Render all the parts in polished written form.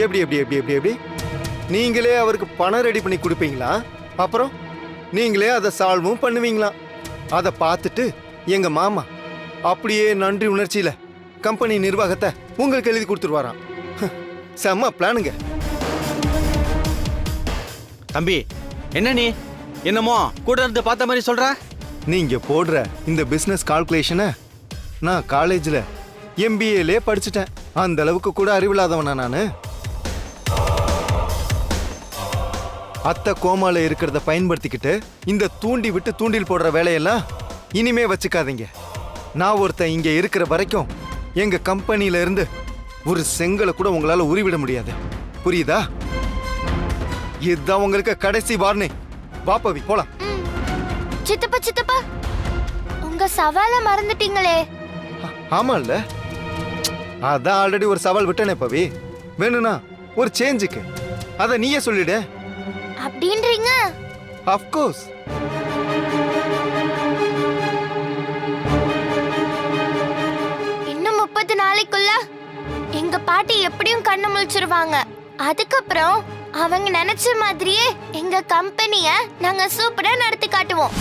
எப்படி எப்படி எப்படி எப்படி எப்படி நீங்களே அவருக்கு பணம் ரெடி பண்ணி கொடுப்பீங்களா? அப்புறம் நீங்களே அதை சால்வும் பண்ணுவீங்களா? அதை பார்த்துட்டு எங்க மாமா அப்படியே நன்றி உணர்ச்சியில கம்பெனி நிர்வாகத்தை உங்களுக்கு எழுதி கொடுத்துருவாராம். செம்ம பிளானுங்க. தம்பி, என்ன நீ என்னமோ கூட இருந்து பார்த்த மாதிரி சொல்ற? நீங்க போடுற இந்த பிசினஸ் கால்குலேஷனை நான் காலேஜில் MBAலே படிச்சுட்டேன். அந்த அளவுக்கு கூட அறிவில்லாதவனா நானு? அத்தை கோமால இருக்கிறத பயன்படுத்திக்கிட்டு இந்த தூண்டி விட்டு தூண்டில் போடுற வேலையெல்லாம் இனிமே வச்சுக்காதீங்க. நான் ஒருத்தன் இங்க இருக்கிற வரைக்கும் எங்க கம்பெனியில இருந்து ஒரு செங்கலை கூட உங்களால உருவிட முடியாது. புரியுதா? இதுதான் உங்களுக்கு கடைசி வார்னிங். பாப்பவி போலாம். சித்தப்பா சித்தப்பா, உங்க சவால மறந்துட்டீங்களே. ஆமால்ல, அதான் ஆல்ரெடி ஒரு சவால் விட்டனே பவி. வேணும்னா ஒரு சேஞ்சுக்கு அத நீயே சொல்லிடு. அப்படின்றீங்க? Of course. இன்னும் 30 நாளைக்குள்ள எங்க பாட்டி எப்படியும் கண்ணு முழிச்சிருவாங்க. அதுக்கப்புறம் அவங்க நினைச்ச மாதிரியே எங்க கம்பெனிய நாங்க சூப்பரா நடத்தி காட்டுவோம்.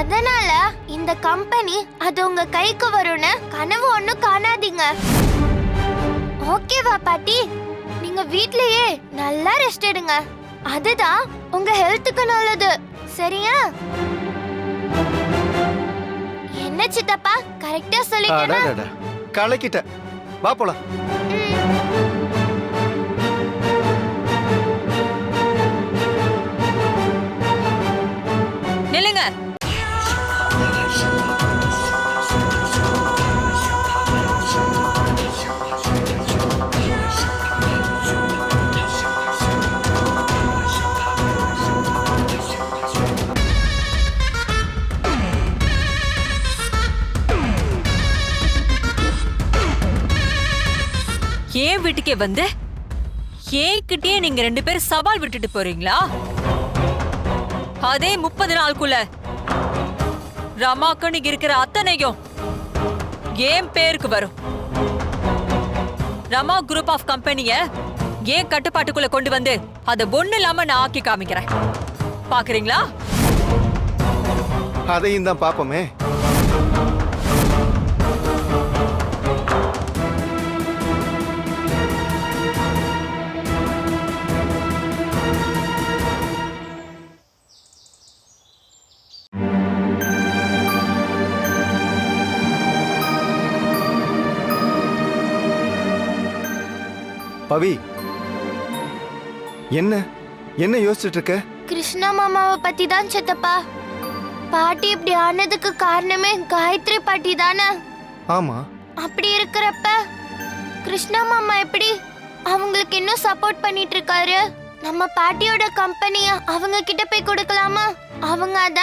அதனால இந்த கம்பெனி அது உங்க கைக்கு வரும்னு கனவு ஒண்ணும் காணாதீங்க. ஓகேவா பாட்டி? நீங்க வீட்லயே நல்லா ரெஸ்ட் எடுங்க. அதுதான் உங்க ஹெல்த்துக்கு நல்லது. சரியா? என்ன சித்தப்பா, கரெக்டா சொல்லிட்டேனா? கலக்கிட்ட. வா போலாம். நில்லுங்க. ஏன் வீட்டுக்கே வந்து ஏன்கிட்டயே நீங்க 2 பேரும் சவால் விட்டுட்டு போறீங்களா? அதே 30 நாளுக்குள்ள ரமாக்கு நீங்க இருக்கிற அத்தனையும் ஏன் பேருக்கு வரும். ரமா குரூப் ஆஃப் கம்பெனிய ஏன் கட்டுப்பாட்டுக்குள்ள கொண்டு வந்து அதை ஒண்ணு இல்லாம நான் ஆக்கி காமிக்கிறேன். பாக்குறீங்களா? அதையும் தான் பாப்போமே. பவி, என்ன என்ன யோசிச்சுட்டு இருக்க? கிருஷ்ணா மாமாவை பத்தி தான் சித்தப்பா. பாட்டி இப்படி ஆனதுக்கு காரணமே காயத்ரி பாட்டி தானே? ஆமா. அப்படி இருக்கிறப்ப கிருஷ்ணா மாமா எப்படி அவங்களுக்கு இன்னும் சப்போர்ட் பண்ணிட்டு இருக்காரு? நம்ம பாட்டியோட கம்பெனிய அவங்க கிட்ட போய் கொடுக்கலாமா? அவங்க அத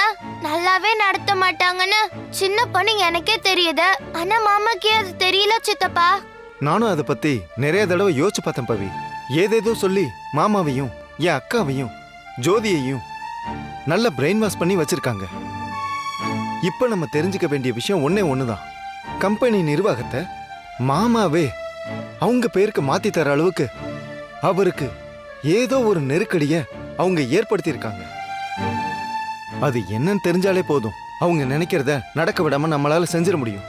நல்லாவே நடத்த மாட்டாங்கன்னு சின்ன பொண்ணு எனக்கே தெரியுது. ஆனா மாமாக்கே அது தெரியல சித்தப்பா. நானும் அதை பத்தி நிறைய தடவை யோசிச்சு பார்த்தேன் பவி. ஏதேதோ சொல்லி மாமாவையும் என் அக்காவையும் ஜோதியையும் நல்ல பிரெயின் வாஷ் பண்ணி வச்சிருக்காங்க. இப்ப நம்ம தெரிஞ்சுக்க வேண்டிய விஷயம் ஒன்னே ஒண்ணுதான். கம்பெனி நிர்வாகத்தை மாமாவே அவங்க பேருக்கு மாத்தி தர அளவுக்கு அவருக்கு ஏதோ ஒரு நெருக்கடிய அவங்க ஏற்படுத்தி இருக்காங்க. அது என்னன்னு தெரிஞ்சாலே போதும், அவங்க நினைக்கிறத நடக்க விடாம நம்மளால செஞ்சிட முடியும்.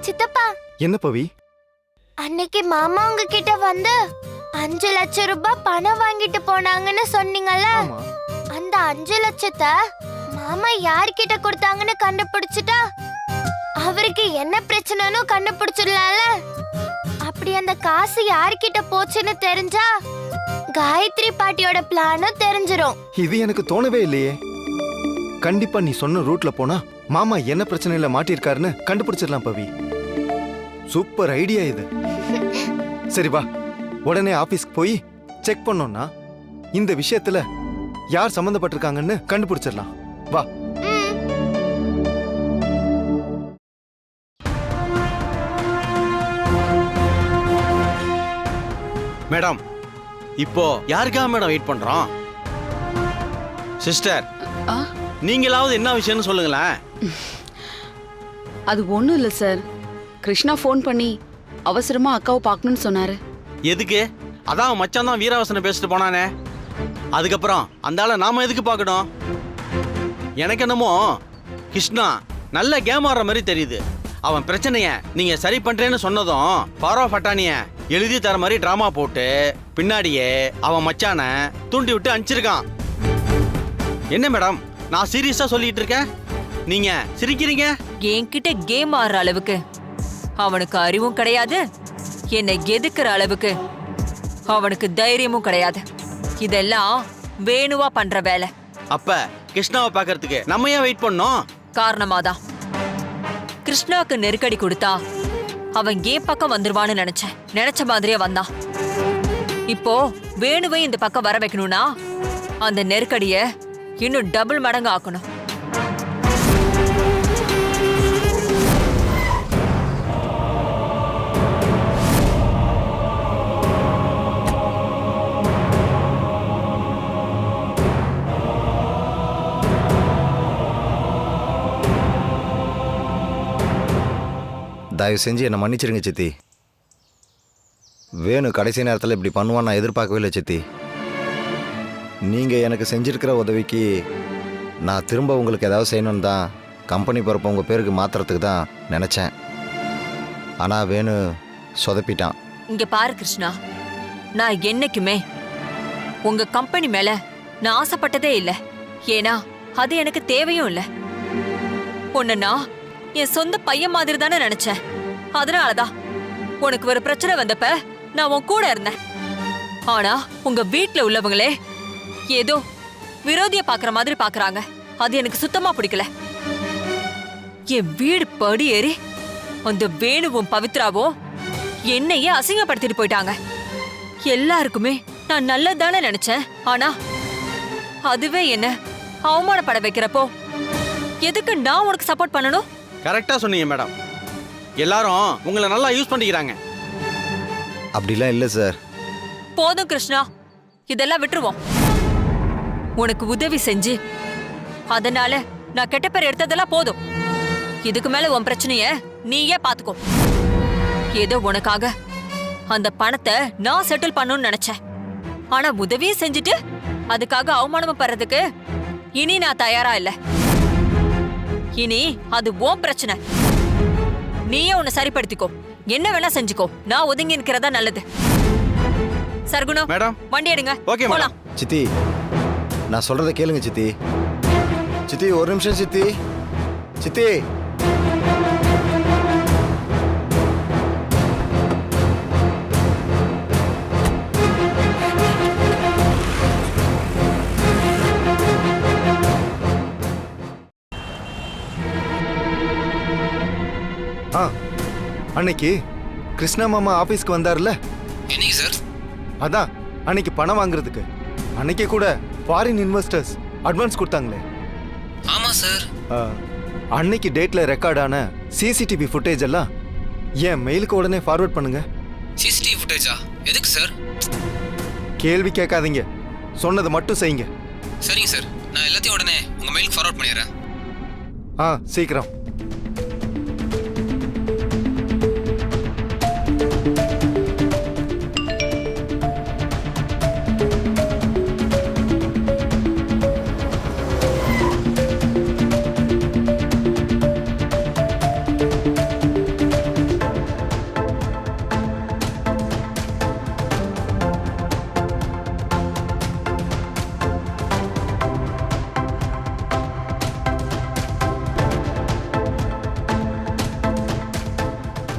சித்தப்பா, என்ன பவி? அன்னைக்கு மாமா உங்ககிட்ட வந்து 5 லட்சம் ரூபாய் பணம் வாங்கிட்டு போனாங்கன்னு சொன்னீங்கல்ல? அந்த 5 லட்சத்தை மாமா யார்கிட்ட கொடுத்தாங்கன்னு கண்டுபிடிச்சிட்டா அவருக்கு என்ன பிரச்சனைன்னு கண்டுபிடிச்சிடலாம்ல. அப்படி அந்த காசு யார்கிட்ட போச்சுன்னு தெரிஞ்சா காயத்ரி பாட்டியோட பிளானும் தெரிஞ்சிரும். இது எனக்கு தோணவே இல்லையே. கண்டிப்பா நீ சொன்ன ரூட்ல போனா மாமா என்ன பிரச்சனையில மாட்டிருக்காருன்னு கண்டுபிடிச்சிடலாம் பவி. சூப்பர் ஐடியா இது. சரி வா, உடனே ஆபீஸ்க்கு போய் செக் பண்ணோம்னா இந்த விஷயத்துல யார் சம்பந்தப்பட்டிருக்காங்கன்னு கண்டுபிடிச்சிடலாம். வா. மேடம், இப்போ யாருக்காக மேடம் வெயிட் பண்றோம்? சிஸ்டர், நீங்களாவது என்ன விஷயம்னு சொல்லுங்களேன். அது ஒன்றும் இல்லை சார். கிருஷ்ணா ஃபோன் பண்ணி அவசரமா அக்காவை பார்க்கணும்னு சொன்னாரு. எதுக்கு? அதான் மச்சான் தான் வீராவசனை பேசிட்டு போனானே. அதுக்கப்புறம் அந்த ஆளை நாம எதுக்கு பார்க்கணும்? எனக்கு என்னமோ கிருஷ்ணா நல்ல கேம் ஆடுற மாதிரி தெரியுது. அவன் பிரச்சனைய நீங்க சரி பண்றேன்னு சொன்னதும் பாரோ பட்டானிய எழுதி தர மாதிரி டிராமா போட்டு பின்னாடியே அவன் மச்சான தூண்டி விட்டு அனுப்பிச்சிருக்கான். என்ன மேடம், நான் சீரியஸா சொல்லிட்டு இருக்கேன், நீங்க சிரிக்கிறீங்க? என்கிட்ட கேம் ஆடுற அளவுக்கு அவனுக்கு அறிவும் கிடையாது, என்னை எதுக்குற அளவுக்கு அவனுக்கு தைரியமும் கிடையாது. இதெல்லாம் வேணுவா பண்ற வேலை. அப்ப கிருஷ்ணாவை பார்க்கறதுக்கு நம்ம ஏன் வெயிட் பண்ணோம்? காரணமாதான் கிருஷ்ணாவுக்கு நெருக்கடி கொடுத்தா அவன் ஏன் பக்கம் வந்துருவான்னு நினைச்சேன். நினைச்ச மாதிரியே வந்தான். இப்போ வேணுவை இந்த பக்கம் வர வைக்கணும்னா அந்த நெருக்கடிய இன்னும் டபுள் மடங்கு ஆக்கணும். தயவு செஞ்சு என்னை மன்னிச்சிடுங்க சித்தி. வேணு கடைசி நேரத்தில் இப்படி பண்ணுவான்னு நான் எதிர்பார்க்கவே இல்லை சித்தி. நீங்கள் எனக்கு செஞ்சுருக்கிற உதவிக்கு நான் திரும்ப உங்களுக்கு ஏதாவது செய்யணுன்னு தான் கம்பெனி பொறுப்பை உங்கள் பேருக்கு மாற்றுறதுக்கு தான் நினச்சேன். ஆனால் வேணு சொதப்பிட்டான். இங்க பாரு கிருஷ்ணா, நான் என்னைக்குமே உங்க கம்பெனி மேல நான் ஆசைப்பட்டதே இல்லை. ஏன்னா அது எனக்கு தேவையும் இல்லை. உன்னை நான் என் சொந்த பையன் மாதிரி தானே நினைச்சேன். அதனாலதான் உனக்கு ஒரு பிரச்சனை வந்தப்ப நான் உன் கூட இருந்தேன். ஆனா உங்க வீட்டுல உள்ளவங்களே ஏதோ விரோதிய பாக்குற மாதிரி பாக்குறாங்க. அது எனக்கு சுத்தமா பிடிக்கல. என் வீடு படி ஏறி அந்த வேணுவும் பவித்ராவும் என்னையே அசிங்கப்படுத்திட்டு போயிட்டாங்க. எல்லாருக்குமே நான் நல்லதானே நினைச்சேன். ஆனா அதுவே என்ன அவமானப்பட வைக்கிறப்போ எதுக்கு நான் உனக்கு சப்போர்ட் பண்ணணும்? கரெக்டா சொன்னீங்க மேடம். எல்லாரும் உங்களை நல்லா யூஸ் பண்ணிக்கிறாங்க. அப்படிலாம் இல்லை சார். போதும் கிருஷ்ணா, இதெல்லாம் விட்டுருவோம். உனக்கு உதவி செஞ்சு அதனால நான் கெட்ட பேர் எடுத்ததெல்லாம் போதும். இதுக்கு மேல உன் பிரச்சனைய நீயே பாத்துக்கோ. ஏதோ உனக்காக அந்த பணத்தை நான் செட்டில் பண்ணணும்னு நினைச்சேன். ஆனா உதவியும் செஞ்சுட்டு அதுக்காக அவமானமும் படுறதுக்கு இனி நான் தயாரா இல்ல. இனி அது உன் பிரச்சனை. நீயே உன்னை சரிப்படுத்திக்கோ. என்ன வேணா செஞ்சுக்கோ. நான் ஒதுங்கி நிக்கிறதா நல்லது. சர்குணம் மேடம், வண்டி எடுங்க. Okay madam. போலாம். சித்தி, நான் சொல்கிறத கேளுங்க சித்தி. சித்தி ஒரு நிமிஷம் சித்தி. சித்தி, அன்னைக்கு கிருஷ்ணா மாமா ஆபீஸ்க்கு வந்தார்ல. என்னைக்கு சார்? அதான் அன்னைக்கு பணம் வாங்குறதுக்கு. அன்னைக்கு கூட ஃபாரின் இன்வெஸ்டர்ஸ் அட்வான்ஸ் கொடுத்தாங்களே. ஆமா சார். அன்னைக்கு டேட்ல ரெக்கார்டான சிசிடிவி ஃபுட்டேஜ் எல்லாம் என் மெயிலுக்கு உடனே ஃபார்வர்ட் பண்ணுங்க. சிசிடிவி ஃபுட்டேஜா? எதுக்கு சார்? கேள்வி கேட்காதீங்க, சொன்னதை மட்டும் செய்யுங்க. சரிங்க சார், நான் எல்லாத்தையும் உடனே உங்க மெயிலுக்கு ஃபார்வர்ட் பண்ணிடுறேன். சீக்கிரம்.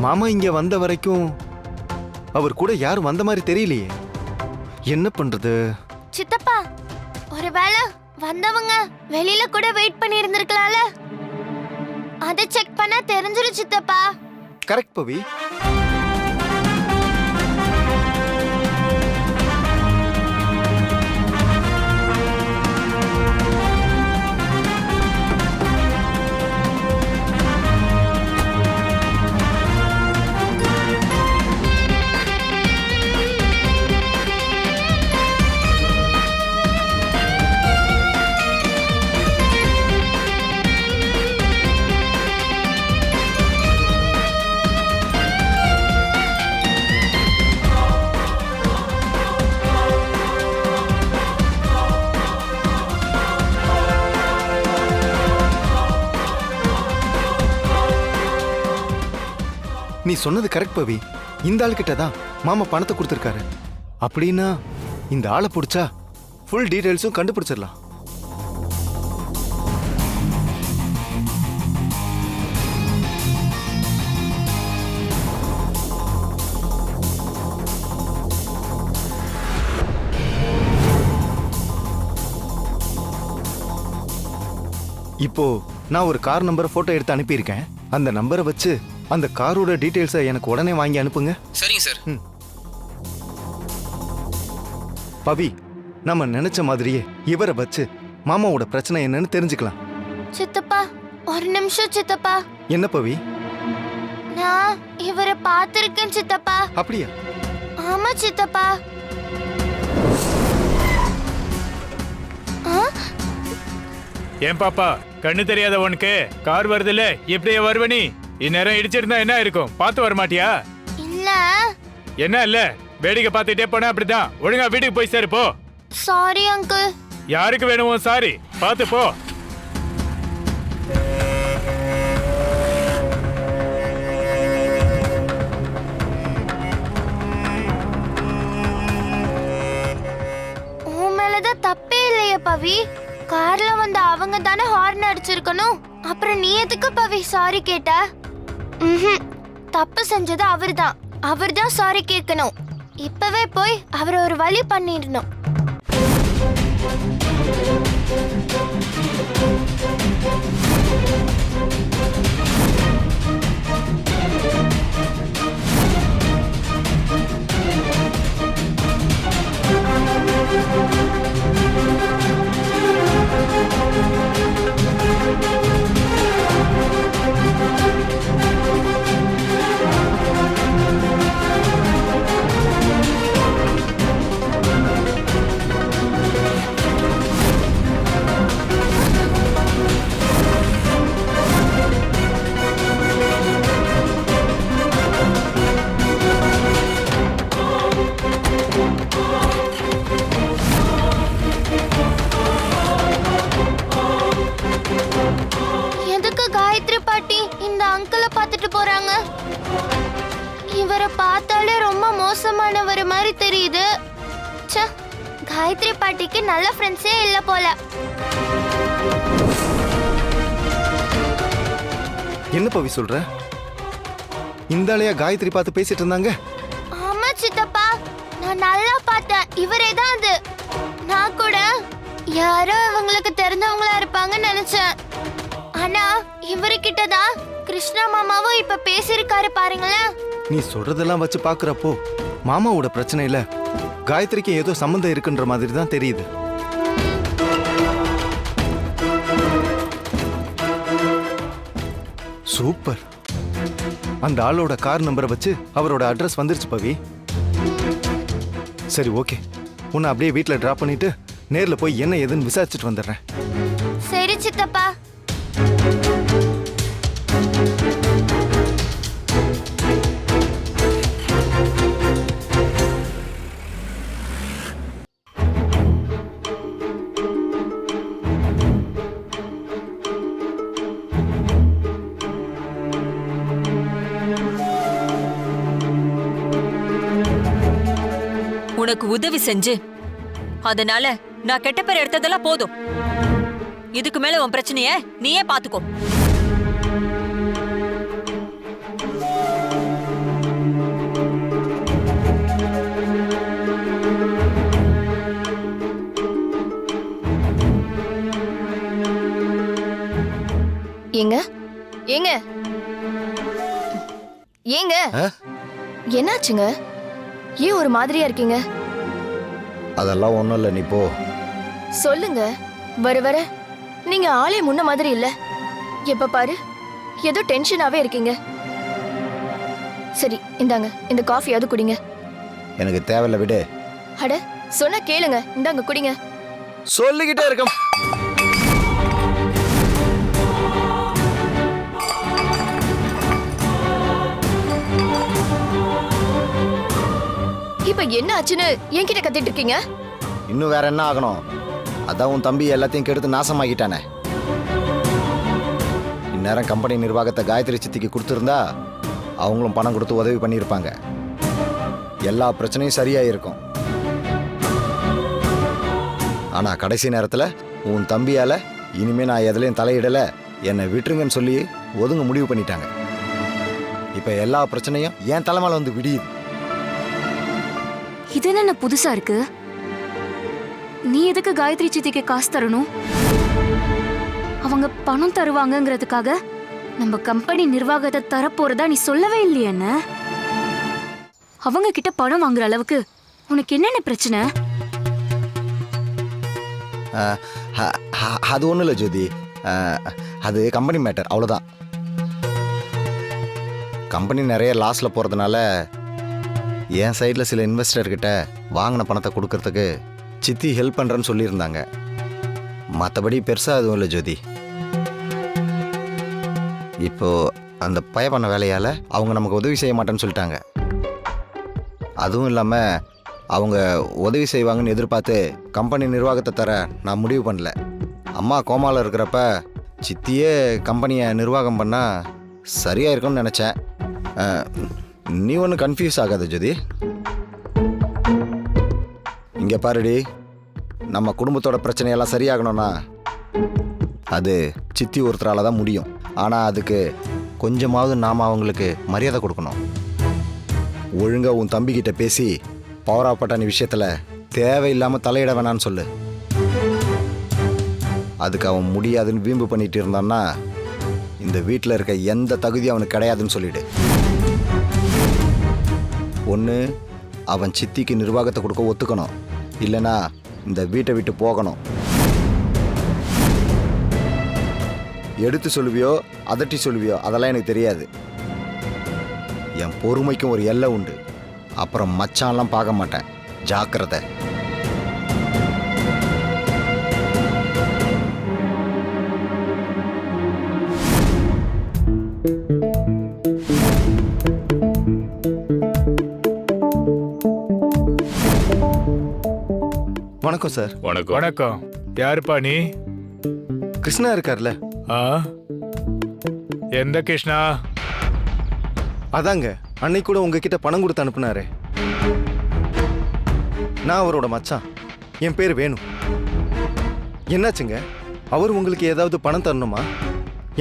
மாமா இங்க வந்த வரைக்கும் அவர் கூட யாரும் வந்த மாதிரி தெரியலையே. என்ன பண்றது? சித்தப்பா, ஒருவேளை வந்தவங்க வெளியில கூட வெயிட் பண்ணி இருந்திருக்கலாம்ல. அதை செக் பண்ணா தெரிஞ்சிரும் சித்தப்பா. கரெக்ட் பவி. நீ சொன்னது கரெக்ட் பவி. இந்த ஆள்கிட்ட தான் மாமா பணத்தை கொடுத்துருக்காரு. அப்படின்னா இந்த ஆளை பிடிச்சா ஃபுல் டீடைல்ஸும் கண்டுபிடிச்சிடலாம். இப்போ நான் ஒரு கார் நம்பரை போட்டோ எடுத்து அனுப்பியிருக்கேன். அந்த நம்பரை வச்சு அந்த காரோட டீடைல்ஸை எனக்கு உடனே வாங்கி அனுப்புங்க. சரிங்க சார். பவி, நம்ம நினைச்ச மாதிரியே இவரை வச்சு மாமாவோட பிரச்சனை என்னன்னு தெரிஞ்சுக்கலாம். சித்தப்பா ஒரு நிமிஷம் சித்தப்பா. என்ன பவி? நான் இவரை பார்த்திருக்கேன் சித்தப்பா. அப்படியா? ஆமா சித்தப்பா. ஆ? ஏன் பாப்பா, கண்ணு தெரியாத உனக்கு கார் வருதுல்ல, எப்படியே வருவ நீ? இந்நேரம் இடிச்சிருந்தா என்ன இருக்கும்? பார்த்து வர மாட்டியா? இல்ல. என்ன இல்ல, வேடிக்கை பார்த்துட்டே போனா அப்படிதான். ஒழுங்கா வீட்டுக்கு போய் சேரு போ. Sorry uncle. யாருக்கு வேணுமோ சாரி, பார்த்து போ. உன் மேலதான் தப்பே இல்லையே பவி. கார்ல வந்த அவங்க தானே ஹார்ன் அடிச்சிருக்கணும். அப்புறம் நீ எதுக்கு பவி சாரி கேட்ட? தப்பு செஞ்சது அவர்தான். அவர்தான் சாரி கேட்கணும். இப்பவே போய் அவரை ஒரு வழி பண்ணிடணும். எதுக்கு காயத்ரி பாட்டி இந்த அங்கிளை பார்த்துட்டு போறாங்க? இவரை பார்த்தாலே ரொம்ப மோசமானவர் மாதிரி தெரியுது. ச்சே, காயத்ரி பாட்டிக்கு நல்ல ஃப்ரெண்ட்ஸே இல்ல போல. என்ன பவி சொல்ற? இந்த ஆளையா காயத்ரி பார்த்து பேசிட்டு இருந்தாங்க? ஆமா சித்தப்பா, நான் நல்லா பார்த்தேன். இவரே தான் அது. நான் கூட யாரோ இவங்களுக்கு தெரிஞ்சவங்களா இருப்பாங்கன்னு நினைச்சேன். ஆனா இவர்கிட்ட தான் கிருஷ்ணா மாமாவும் இப்ப பேசியிருக்காரு பாருங்களேன். நீ சொல்றதெல்லாம் வச்சு பாக்குறப்போ மாமாவோட பிரச்சனையில காயத்ரிக்கு ஏதோ சம்மந்தம் இருக்குன்ற மாதிரி தான் தெரியுது. சூப்பர். அந்த ஆளோட கார் நம்பரை வச்சு அவரோட அட்ரஸ் வந்துருச்சு பவி. சரி, ஓகே. உன்னை அப்படியே வீட்டில் டிராப் பண்ணிட்டு நேர்ல போய் என்ன ஏதுன்னு விசாரிச்சுட்டு வந்துடுறேன். சரி சித்தப்பா. உனக்கு உதவி செஞ்சு அதனால நான் கெட்ட பேர் எடுத்ததெல்லாம் போதும். இதுக்கு மேல உன் பிரச்சனைய நீயே பாத்துக்கோ. ஏங்க ஏங்க ஏங்க என்னாச்சுங்க? ஏன் ஒரு மாதிரியா இருக்கீங்க? அதெல்லாம் ஒன்றும் இல்லை, நீ போ. சொல்லுங்க. வர வர நீங்க ஆளே முன்ன மாதிரி இல்ல. எப்ப பாரு ஏதோ டென்ஷனாவே இருக்கீங்க. சரி, இந்தாங்க இந்த காஃபியாவது குடிங்க. எனக்கு தேவையில்ல, விடு. அட, சொன்னா கேளுங்க. இந்தாங்க குடிங்க. சொல்லிக்கிட்டே இருக்கேன். இப்ப என்ன ஆச்சுன்னு என்கிட்ட கத்திட்டு இருக்கீங்க? இன்னும் வேற என்ன ஆகணும்? அதான் உன் தம்பி எல்லாத்தையும் கெடுத்து நாசமாக்கிட்டானே. இந்நேரம் கம்பெனி நிர்வாகத்தை காயத்ரி சித்திக்கு கொடுத்துருந்தா அவங்களும் பணம் கொடுத்து உதவி பண்ணியிருப்பாங்க. எல்லா பிரச்சனையும் சரியாயிருக்கும். ஆனால் கடைசி நேரத்தில் உன் தம்பியால் இனிமேல் நான் எதுலேயும் தலையிடலை, என்னை விட்டுருங்கன்னு சொல்லி ஒதுங்க முடிவு பண்ணிட்டாங்க. இப்போ எல்லா பிரச்சனையும் என் தலைமையில் வந்து விடியுது. இது என்ன புதுசா இருக்கு? நீ எதுக்கு காயத்ரி சித்திக்கு காசு தரணும்? அவங்க பணம் தருவாங்கங்கிறதுக்காக நம்ம கம்பெனி நிர்வாகத்தை தரப்போறதா நீ சொல்லவே இல்லையே என்ன? அவங்க கிட்ட பணம் வாங்குற அளவுக்கு உனக்கு என்னென்ன பிரச்சனை? அது ஒன்றும் இல்லை ஜோதி, அது கம்பெனி மேட்டர், அவ்வளோதான். கம்பெனி நிறைய லாஸில் போகிறதுனால என் சைடில் சில இன்வெஸ்டர்கிட்ட வாங்கின பணத்தை கொடுக்கறதுக்கு சித்தி ஹெல்ப் பண்ணுறேன்னு சொல்லியிருந்தாங்க. மற்றபடி பெருசாக அதுவும் இல்லை ஜோதி. இப்போது அந்த பய பண்ண வேலையால் அவங்க நமக்கு உதவி செய்ய மாட்டேன்னு சொல்லிட்டாங்க. அதுவும் இல்லாமல் அவங்க உதவி செய்வாங்கன்னு எதிர்பார்த்து கம்பெனி நிர்வாகத்தை தர நான் முடிவு பண்ணல. அம்மா கோமாவில் இருக்கிறப்ப சித்தியே கம்பெனியை நிர்வாகம் பண்ணால் சரியாக இருக்கும்னு நினச்சேன். நீ ஒன்றும் கன்ஃபியூஸ் ஆகாத ஜோதி. இங்கே பாருடி, நம்ம குடும்பத்தோட பிரச்சனையெல்லாம் சரியாகணும்னா அது சித்தி ஒருத்தரால் தான் முடியும். ஆனால் அதுக்கு கொஞ்சமாவது நாம் அவங்களுக்கு மரியாதை கொடுக்கணும். ஒழுங்காக உன் தம்பிக்கிட்ட பேசி பவராப்பட்டாணி விஷயத்தில் தேவையில்லாமல் தலையிட வேணான்னு சொல்லு. அதுக்கு அவன் முடியாதுன்னு வீம்பு பண்ணிட்டு இருந்தான்னா இந்த வீட்டில் இருக்க எந்த தகுதியும் அவனுக்கு கிடையாதுன்னு சொல்லிடு. ஒன்று அவன் சித்திக்கு நிர்வாகத்தை கொடுக்க ஒத்துக்கணும், இல்லைனா இந்த வீட்டை விட்டு போகணும். எடுத்து சொல்லுவியோ அதட்டி சொல்லுவியோ அதெல்லாம் எனக்கு தெரியாது. என் பொறுமைக்கும் ஒரு எல்லை உண்டு. அப்புறம் மச்சான்லாம் பார்க்க மாட்டேன், ஜாக்கிரதை. வணக்கம் சார். வணக்கம். வணக்கம். யாருப்பா நீ? கிருஷ்ணா இருக்கார்ல? ஆ, எந்த கிருஷ்ணா? அதாங்க அன்னைக்கு கூட உங்ககிட்ட பணம் கொடுத்து அனுப்புனாரே. நான் அவரோட மச்சான். என் பேர் வேணு. என்னாச்சுங்க? அவர் உங்களுக்கு ஏதாவது பணம் தரணுமா?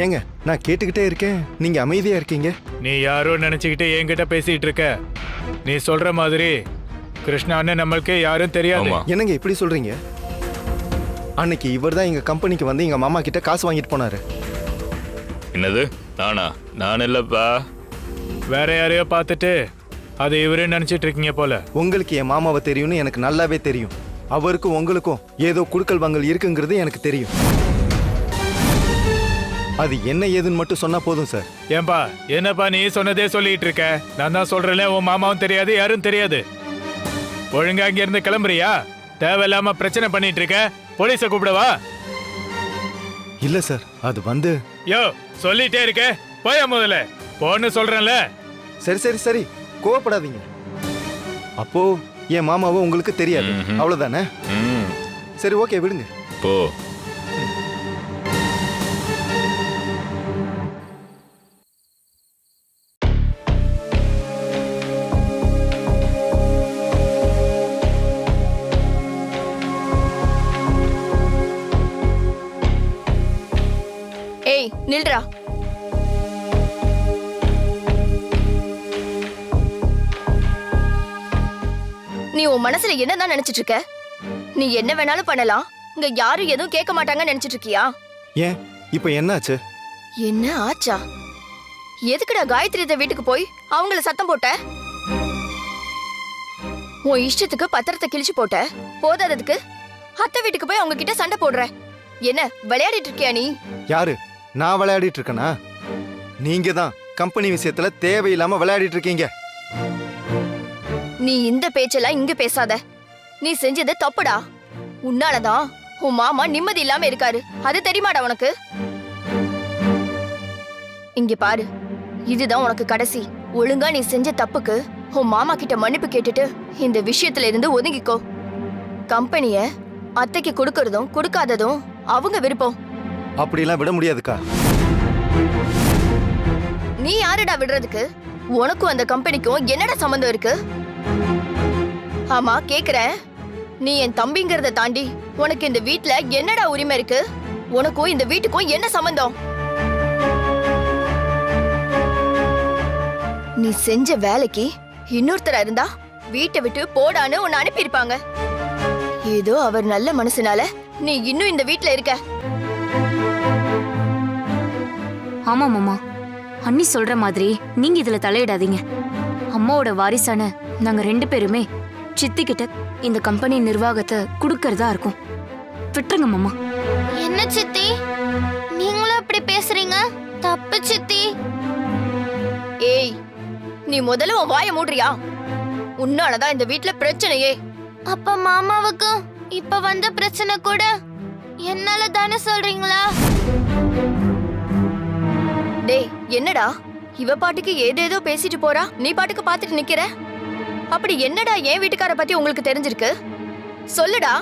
ஏங்க நான் கேட்டுக்கிட்டே இருக்கேன், நீங்க அமைதியா இருக்கீங்க. நீ யாரோ நினைச்சுக்கிட்டு என்கிட்ட பேசிட்டு இருக்க. நீ சொல்ற மாதிரி கிருஷ்ணான்னு நம்மளுக்கு யாரும் தெரியாது. என்னங்க இப்படி சொல்றீங்க? அன்னைக்கு இவர் தான் எங்க கம்பெனிக்கு வந்து எங்க மாமா கிட்ட காசு வாங்கிட்டு போனாரு. என்னது? நானா? நான் இல்லப்பா. வேற யாரையோ பார்த்துட்டு அது இவரே நினைச்சிட்டு இருக்கீங்க போல. உங்களுக்கு என் மாமாவை தெரியும்னு எனக்கு நல்லாவே தெரியும். அவருக்கும் உங்களுக்கும் ஏதோ குடுக்கல் வாங்கல் இருக்குங்கிறது எனக்கு தெரியும். அது என்ன ஏதுன்னு மட்டும் சொன்னா போதும் சார். ஏன்பா என்னப்பா நீ சொன்னதே சொல்லிட்டு இருக்க? நான் தான் சொல்றேன்ல, உன் மாமாவும் தெரியாது யாரும் தெரியாது. ஒழுங்கா இங்க இருந்து கிளம்புறியா? தேவையில்லாம பிரச்சனை பண்ணிட்டு இருக்க. போலீஸை கூப்பிடவா? இல்ல சார், அது வந்து யோ சொல்லிட்டே இருக்க, போயா முதல்ல போன்னு சொல்றேன்ல. சரி சரி சரி, கோவப்படாதீங்க. அப்போ என் மாமாவை உங்களுக்கு தெரியாது, அவ்வளவுதானே? சரி ஓகே, விடுங்க. போ. ஏய் நில்றா. நீ உன் மனசுல என்னதான் நினைச்சிட்டு இருக்க? நீ என்ன வேணாலும் பண்ணலாம், இங்க யாரும் எதுவும் கேட்க மாட்டாங்கன்னு நினைச்சிட்டு இருக்கியா? ஏன் இப்ப என்னாச்சு? என்ன ஆச்சா? எதுக்குடா காயத்ரி வீட்டுக்கு போய் அவங்கள சத்தம் போட்ட? உன் இஷ்டத்துக்கு பத்திரத்தை கிழிச்சு போட்ட. போதாததுக்கு அத்தை வீட்டுக்கு போய் அவங்க கிட்ட சண்டை போடுற. என்ன விளையாடிட்டு இருக்கியா நீ? யாரு? நான் விளையாடிட்டு இருக்கேனா? நீங்க தான் கம்பெனி விஷயத்துல தேவையில்லாம விளையாடிட்டு இருக்கீங்க. நீ இந்த பேச்செல்லாம் இங்க பேசாத. நீ செஞ்சது தப்புடா. உன்னாலதான் உன் மாமா நிம்மதி இல்லாம இருக்காரு. அது தெரியுமாடா உனக்கு? இங்க பாரு, இதுதான் உனக்கு கடைசி. ஒழுங்கா நீ செஞ்ச தப்புக்கு உன் மாமா கிட்ட மன்னிப்பு கேட்டுட்டு இந்த விஷயத்துல இருந்து ஒதுங்கிக்கோ. கம்பெனிய அத்தைக்கு கொடுக்கறதும் கொடுக்காததும் அவங்க விருப்பம். அப்படிலாம் விட முடியாதுக்கா. நீ யாருடா விடுறதுக்கு? உனக்கும் அந்த கம்பெனிக்கும் என்னடா சம்பந்தம் இருக்கு? ஆமா கேக்குறேன், நீ என் தம்பிங்கிறத தாண்டி உனக்கு இந்த வீட்ல என்னடா உரிமை இருக்கு? உனக்கும் இந்த வீட்டுக்கும் என்ன சம்பந்தம்? நீ செஞ்ச வேலைக்கு இன்னொருத்தரா இருந்தா வீட்டை விட்டு போடான்னு உன்னை அனுப்பியிருப்பாங்க. ஏதோ அவர் நல்ல மனசுனால நீ இன்னும் இந்த வீட்ல இருக்க. ஆமா மாமா, அண்ணி சொல்ற மாதிரி நீங்க இதுல தலையிடாதீங்க. அம்மாவோட வாரிசான நாங்க 2 பேருமே சித்தி கிட்ட இந்த கம்பெனி நிர்வாகத்தை குடுக்கறதா இருக்கும். விட்டுருங்க மாமா. என்ன சித்தி, நீங்களும் அப்படி பேசுறீங்க? தப்பு சித்தி. ஏய், நீ முதல்ல உன் வாயை மூடுறியா? உன்னாலதான் இந்த வீட்ல பிரச்சனையே. அப்ப மாமாவுக்கு இப்ப வந்த பிரச்சனை கூட என்னால தானே சொல்றீங்களா? டேய், என்னடா இவ பாட்டுக்கு ஏதேதோ பேசிட்டு போறா, நீ பாட்டுக்கு பாத்துட்டு நிக்கிற. அப்படி என்னடா என் வீட்டுக்கார பத்தி உங்களுக்கு தெரிஞ்சிருக்கு? சொல்லுடா.